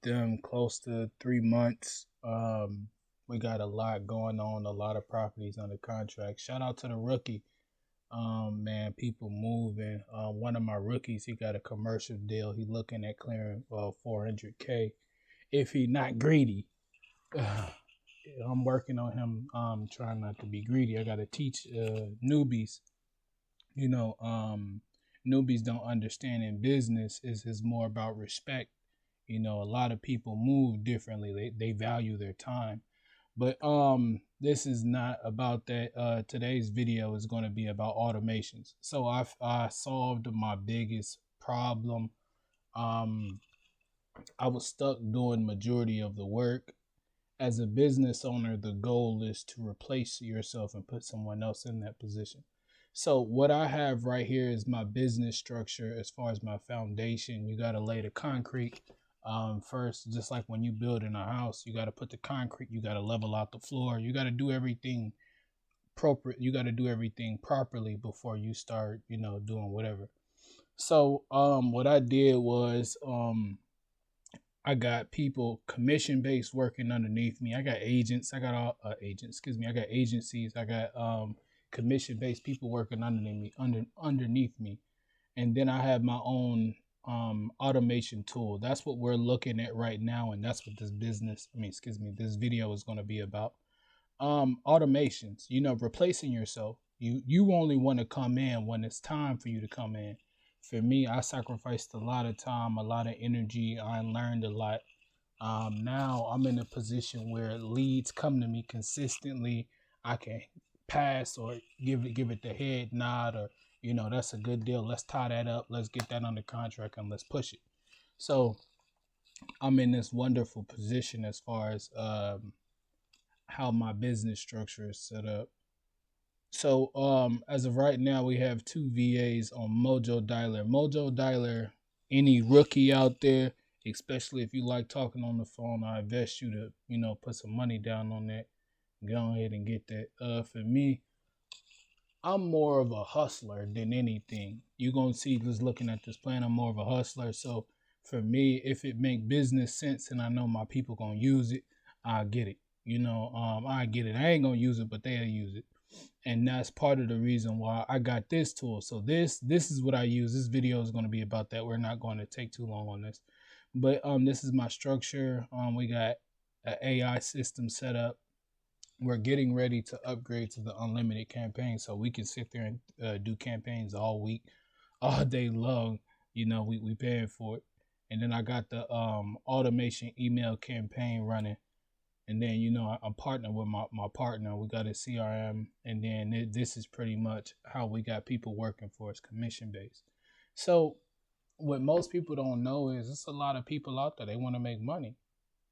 with them close to 3 months. We got a lot going on, a lot of properties under contract. Shout out to the rookie. Man, people moving. One of my rookies, he got a commercial deal. He looking at clearing 400K if he not greedy. I'm working on him. Trying not to be greedy. I gotta teach newbies. You know, newbies don't understand in business is more about respect. You know, a lot of people move differently. They value their time. But this is not about that. Today's video is going to be about automations. So I solved my biggest problem. Um I was stuck doing majority of the work. As a business owner, the goal is to replace yourself and put someone else in that position. So what I have right here is my business structure as far as my foundation. You got to lay the concrete first, just like when you build in a house, you got to put the concrete, you got to level out the floor, you got to do everything appropriate, you got to do everything properly before you start, doing whatever. So what I did was I got people commission based working underneath me. I got agents. I got all agents. Excuse me. I got agencies. I got commission based people working underneath me, and then I have my own automation tool. That's what we're looking at right now, and that's what this video is going to be about. Automations. Replacing yourself. You only want to come in when it's time for you to come in. For me, I sacrificed a lot of time, a lot of energy. I learned a lot. Now I'm in a position where leads come to me consistently. I can pass or give it the head nod, or that's a good deal. Let's tie that up. Let's get that under contract and let's push it. So I'm in this wonderful position as far as how my business structure is set up. So as of right now, we have two VAs on Mojo Dialer. Mojo Dialer, any rookie out there, especially if you like talking on the phone, I invest you to, put some money down on that. Go ahead and get that. For me, I'm more of a hustler than anything. You're going to see just looking at this plan, I'm more of a hustler. So for me, if it make business sense and I know my people going to use it, I get it. I get it. I ain't going to use it, but they'll use it. And that's part of the reason why I got this tool. So this is what I use. This video is going to be about that. We're not going to take too long on this, but this is my structure. We got an AI system set up. We're getting ready to upgrade to the unlimited campaign, so we can sit there and do campaigns all week, all day long. We paying for it. And then I got the automation email campaign running. And then, I'm partnering with my partner. We got a CRM. And then this is pretty much how we got people working for us, commission based. So what most people don't know is there's a lot of people out there, they want to make money.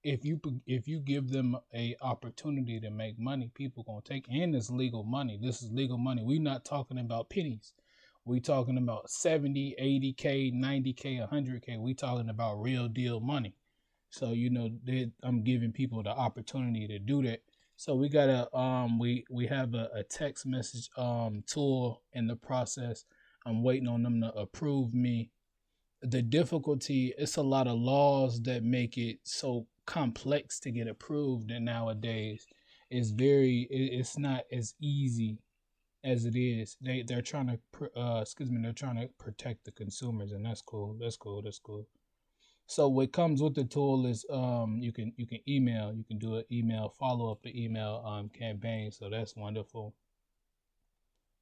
If you give them a opportunity to make money, people going to take, and it's legal money. This is legal money. We're not talking about pennies. We talking about 70, 80K, 90K, 100K. We talking about real deal money. So, I'm giving people the opportunity to do that. So we got we have a text message tool in the process. I'm waiting on them to approve me. The difficulty, it's a lot of laws that make it so complex to get approved, and nowadays it's not as easy as it is. They're trying to they're trying to protect the consumers, and that's cool. So what comes with the tool is you can email, you can do an email follow-up, the email campaign. So that's wonderful.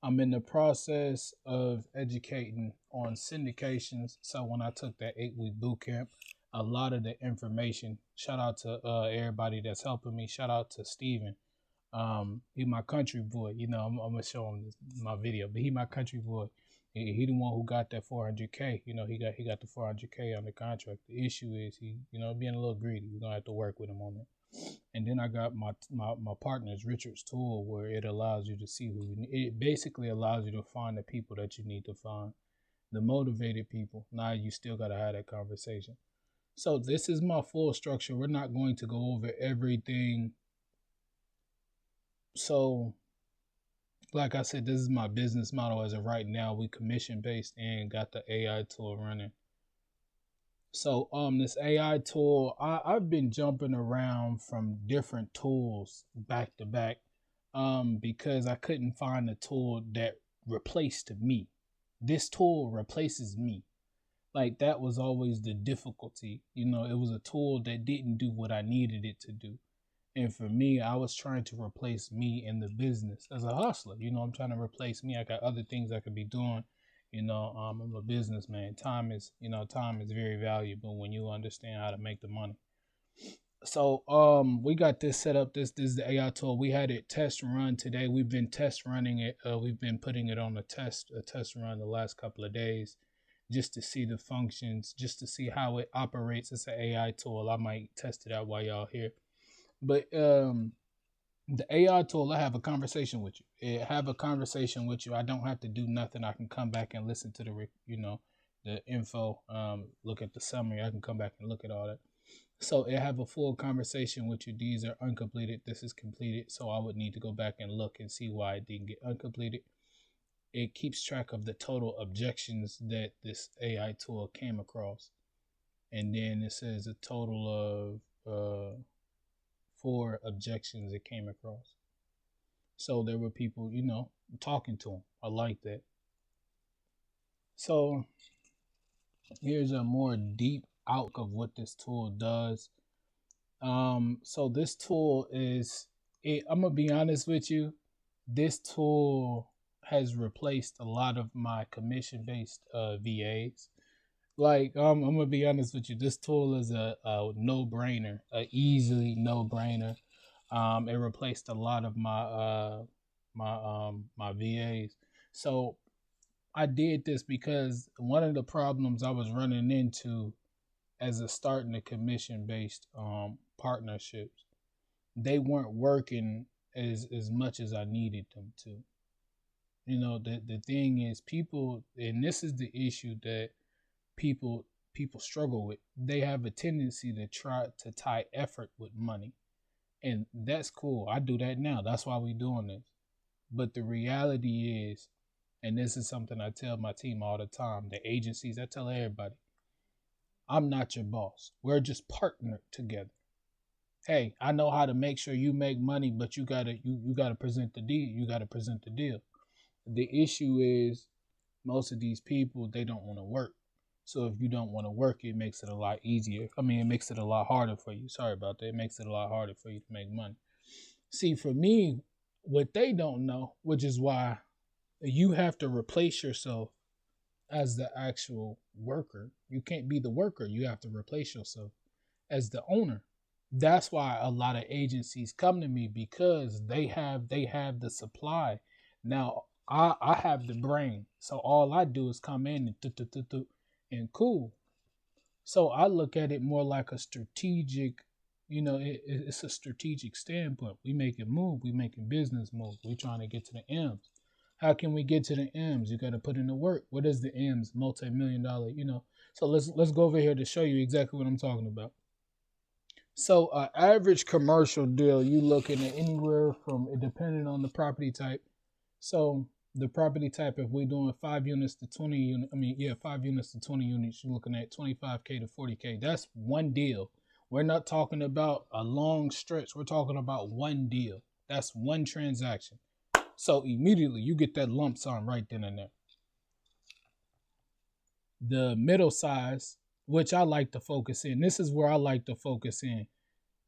I'm in the process of educating on syndications. So when I took that 8-week boot camp, a lot of the information, shout out to everybody that's helping me. Shout out to Steven. He my country boy. I'm gonna show him my video, but he my country boy. He the one who got that 400K. He got the 400K on the contract. The issue is he, being a little greedy. We're gonna have to work with him on that. And then I got my partner's Richard's tool, where it allows you to see who you need. It basically allows you to find the people that you need to find, the motivated people. Now you still gotta have that conversation. So this is my full structure. We're not going to go over everything. So like I said, this is my business model as of right now. We commission based and got the AI tool running. So this AI tool, I've been jumping around from different tools back to back because I couldn't find a tool that replaced me. This tool replaces me. Like that was always the difficulty. You know, it was a tool that didn't do what I needed it to do. And for me, I was trying to replace me in the business as a hustler. You know, I'm trying to replace me. I got other things I could be doing. You know, I'm a businessman. Time is very valuable when you understand how to make the money. So, we got this set up. This is the AI tool. We had it test run today. We've been test running it. We've been putting it on a test run the last couple of days, just to see the functions, just to see how it operates. It's an AI tool. I might test it out while y'all here. But the AI tool, I have a conversation with you. I don't have to do nothing. I can come back and listen to the info, look at the summary. I can come back and look at all that. So it have a full conversation with you. These are uncompleted. This is completed. So I would need to go back and look and see why it didn't get uncompleted. It keeps track of the total objections that this AI tool came across. And then it says a total of 4 objections it came across. So there were people, talking to them. I like that. So here's a more deep out of what this tool does. So this tool I'm gonna be honest with you, this tool has replaced a lot of my commission-based VAs. Like, I'm gonna be honest with you, this tool is a no-brainer, a easily no-brainer. It replaced a lot of my VAs. So I did this because one of the problems I was running into as a starting the commission-based partnerships, they weren't working as much as I needed them to. You know, the thing is, people, and this is the issue that people struggle with. They have a tendency to try to tie effort with money, and that's cool. I do that now. That's why we're doing this. But the reality is, and this is something I tell my team all the time, the agencies, I tell everybody, I'm not your boss. We're just partnered together. Hey, I know how to make sure you make money, but you gotta present the deal. You gotta present the deal. The issue is, most of these people, they don't want to work. So if you don't want to work, it makes it a lot easier. I mean, it makes it a lot harder for you. Sorry about that. It makes it a lot harder for you to make money. See, for me, what they don't know, which is why you have to replace yourself as the actual worker. You can't be the worker. You have to replace yourself as the owner. That's why a lot of agencies come to me, because they have the supply. Now I have the brain, so all I do is come in and cool. So I look at it more like a strategic, it's a strategic standpoint. We making move, we making business move. We trying to get to the M's. How can we get to the M's? You got to put in the work. What is the M's? Multi-million-dollar, So let's go over here to show you exactly what I'm talking about. So average commercial deal, you looking at anywhere from, depending on the property type. So the property type, if we're doing 5 units to 20 units, 5 units to 20 units, you're looking at 25K to 40K. That's one deal. We're not talking about a long stretch. We're talking about one deal. That's one transaction. So immediately you get that lump sum right then and there. The middle size, which I like to focus in, this is where I like to focus in,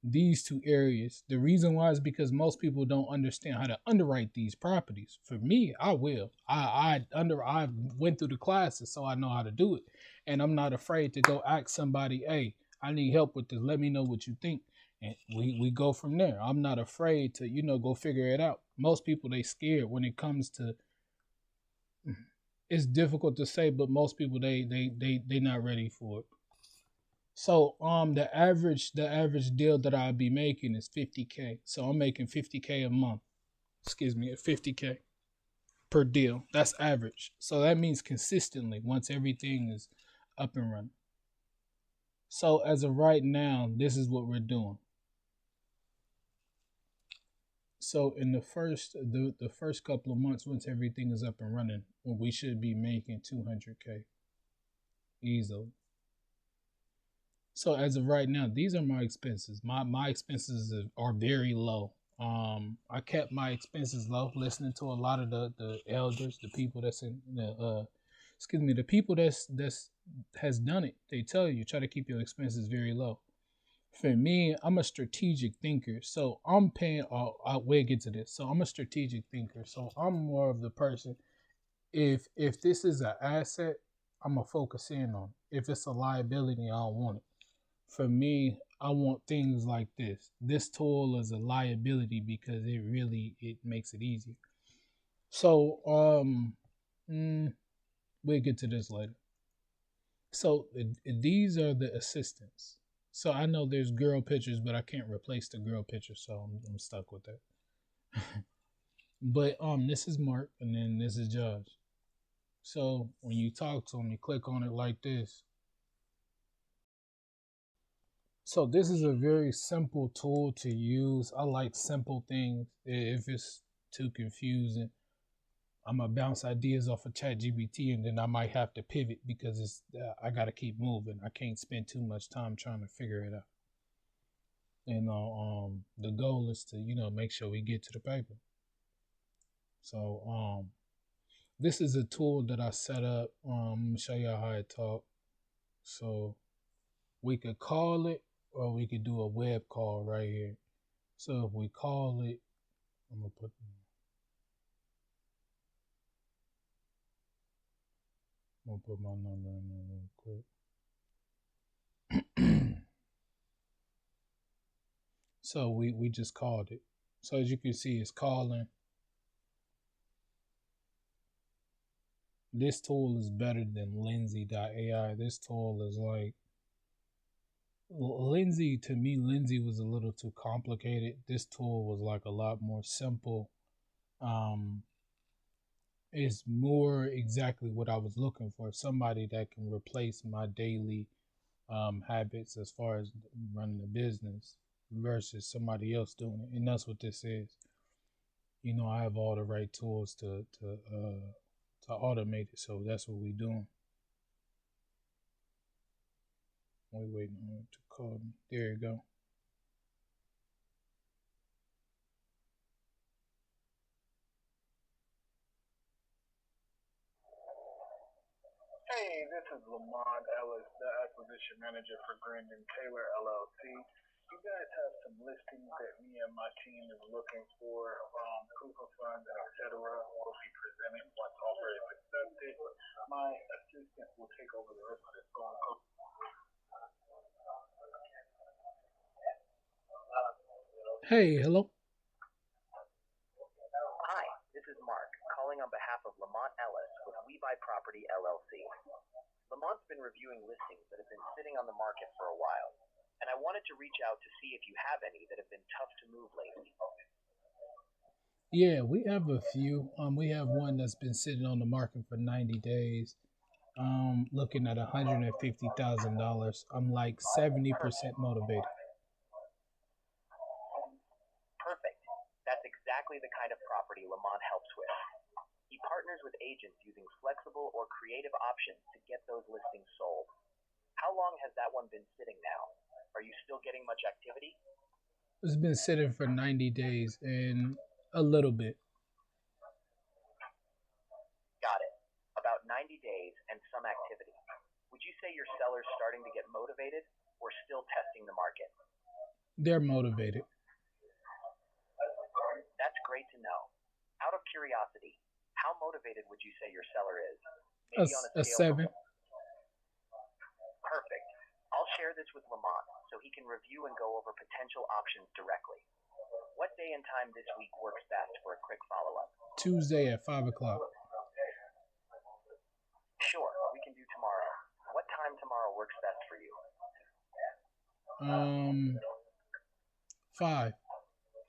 these 2 areas. The reason why is because most people don't understand how to underwrite these properties. For me, I will. I went through the classes, so I know how to do it. And I'm not afraid to go ask somebody, hey, I need help with this. Let me know what you think. And we go from there. I'm not afraid to, go figure it out. Most people, they scared when it comes to, it's difficult to say, but most people, they not ready for it. So the average deal that I'll be making is 50K. So I'm making 50K a month. 50K per deal. That's average. So that means consistently, once everything is up and running. So as of right now, this is what we're doing. So in the first couple of months, once everything is up and running, we should be making 200K easily. So as of right now, these are my expenses. My expenses are very low. I kept my expenses low, listening to a lot of the elders, the people that's in the the people that's has done it. They tell you try to keep your expenses very low. For me, I'm a strategic thinker, so I'm paying. We'll get to this. So I'm a strategic thinker, so I'm more of the person. If this is an asset, I'm gonna focus in on it. If it's a liability, I don't want it. For me, I want things like this. This tool is a liability because it makes it easier. So we'll get to this later. So these are the assistants. So I know there's girl pictures, but I can't replace the girl picture, so I'm stuck with that. But this is Mark, and then this is Josh. So when you talk to them, you click on it like this. So this is a very simple tool to use. I like simple things. If it's too confusing, I'm gonna bounce ideas off of ChatGPT, and then I might have to pivot because I gotta keep moving. I can't spend too much time trying to figure it out. The goal is to make sure we get to the paper. So this is a tool that I set up. I'm gonna show y'all how it talks. So we could call it, or we could do a web call right here. So if we call it, I'm gonna put my number in there real quick. So we just called it. So as you can see, it's calling. This tool is better than Lindsay.ai. This tool is like Lindsay, to me, Lindsay was a little too complicated. This tool was like a lot more simple. It's more exactly what I was looking for. Somebody that can replace my daily habits as far as running a business versus somebody else doing it. And that's what this is. I have all the right tools to automate it. So that's what we're doing. We're waiting on it to call me. There you go. Hey, this is Lamont Ellis, the acquisition manager for Grandin Taylor LLC. You guys have some listings that me and my team is looking for, proof of funds, etc. will be presented once offer is accepted. My assistant will take over the rest of this phone call. Hey, hello. Hi, this is Mark, calling on behalf of Lamont Ellis with We Buy Property LLC. Lamont's been reviewing listings that have been sitting on the market for a while, and I wanted to reach out to see if you have any that have been tough to move lately. Yeah, we have a few. We have one that's been sitting on the market for 90 days. Looking at $150,000. I'm like 70% motivated. Perfect. That's exactly the kind of property Lamont helps with. He partners with agents using flexible or creative options to get those listings sold. How long has that one been sitting now? Are you still getting much activity? It's been sitting for 90 days and a little bit. Got it. About 90 days and some activity. Would you say your seller's starting to get motivated or still testing the market? They're motivated. That's great to know. Out of curiosity, how motivated would you say your seller is? A, Maybe on a a scale 7. from... Perfect. I'll share this with Lamont so he can review and go over potential options directly. What day and time this week works best for a quick follow-up? Tuesday at 5 o'clock. Sure, we can do tomorrow. What time tomorrow works best for you? 5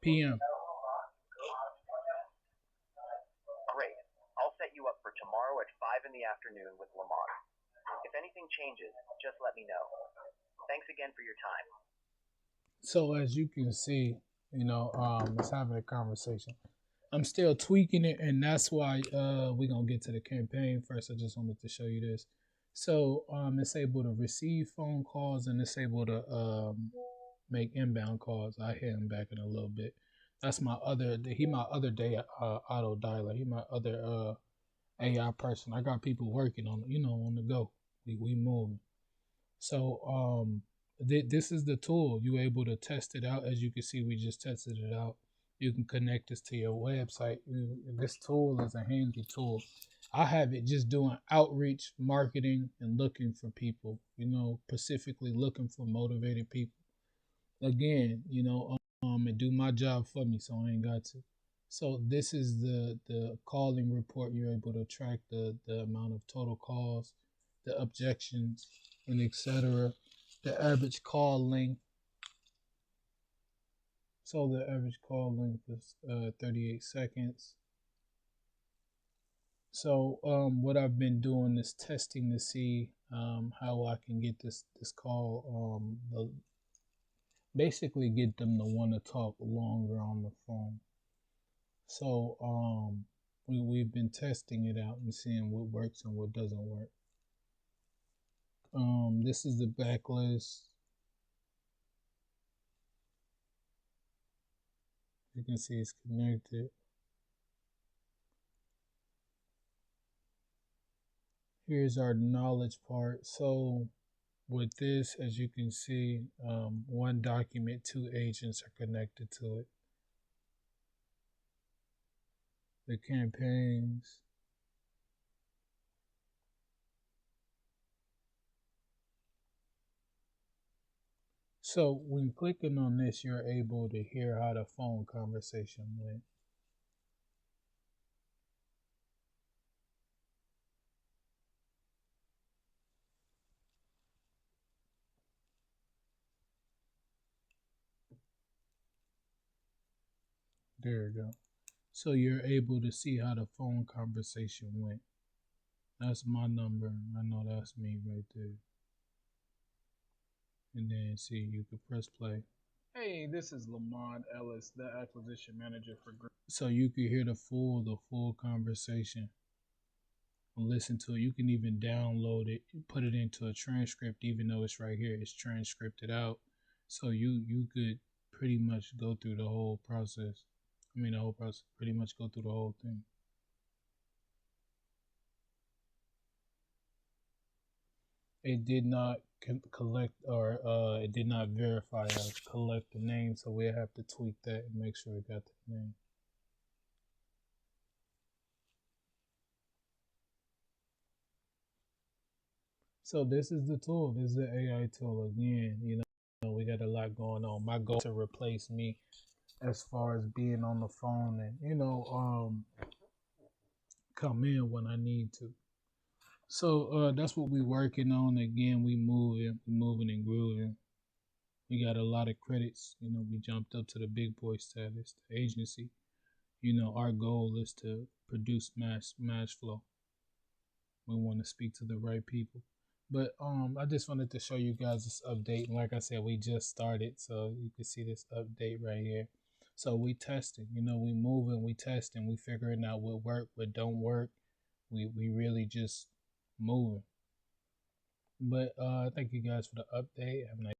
p.m. Great. I'll set you up for tomorrow at 5 in the afternoon with Lamont. If anything changes, just let me know. Thanks again for your time. So as you can see, it's having a conversation. I'm still tweaking it, and that's why we're gonna get to the campaign first. I just wanted to show you this. So it's able to receive phone calls and it's able to make inbound calls. I hit him back in a little bit. That's my other day auto dialer. He my other AI person. I got people working on on the go. We move. So this is the tool. You're able to test it out. As you can see, we just tested it out. You can connect this to your website. This tool is a handy tool. I have it just doing outreach marketing and looking for people, specifically looking for motivated people. Again, and do my job for me, so I ain't got to. So this is the calling report. You're able to track the amount of total calls, the objections, and etc. The average call length. So the average call length is 38 seconds. So what I've been doing is testing to see how I can get this call, basically get them to want to talk longer on the phone. So we've been testing it out and seeing what works and what doesn't work. This is the backlist. You can see it's connected. Here's our knowledge part. So with this, as you can see, one document, 2 agents are connected to it. The campaigns. So when clicking on this, you're able to hear how the phone conversation went. There you go. So you're able to see how the phone conversation went. That's my number. I know that's me right there. And then see, you can press play. Hey, this is Lamont Ellis, the acquisition manager for Green. So you can hear the full conversation and listen to it. You can even download it, put it into a transcript, even though it's right here. It's transcripted out. So you could pretty much go through the whole process. The whole process, pretty much go through the whole thing. It did not collect or it did not verify or collect the name, so we have to tweak that and make sure it got the name. So this is the tool. This is the AI tool again. We got a lot going on. My goal is to replace me as far as being on the phone and come in when I need to. So that's what we working on. Again, we moving and grooving. We got a lot of credits. We jumped up to the big boy status, the agency. Our goal is to produce mass flow. We want to speak to the right people. But I just wanted to show you guys this update. And like I said, we just started, so you can see this update right here. So we testing, we moving, we testing, we figuring out what work, what don't work. We really just moving. But thank you guys for the update. Have a nice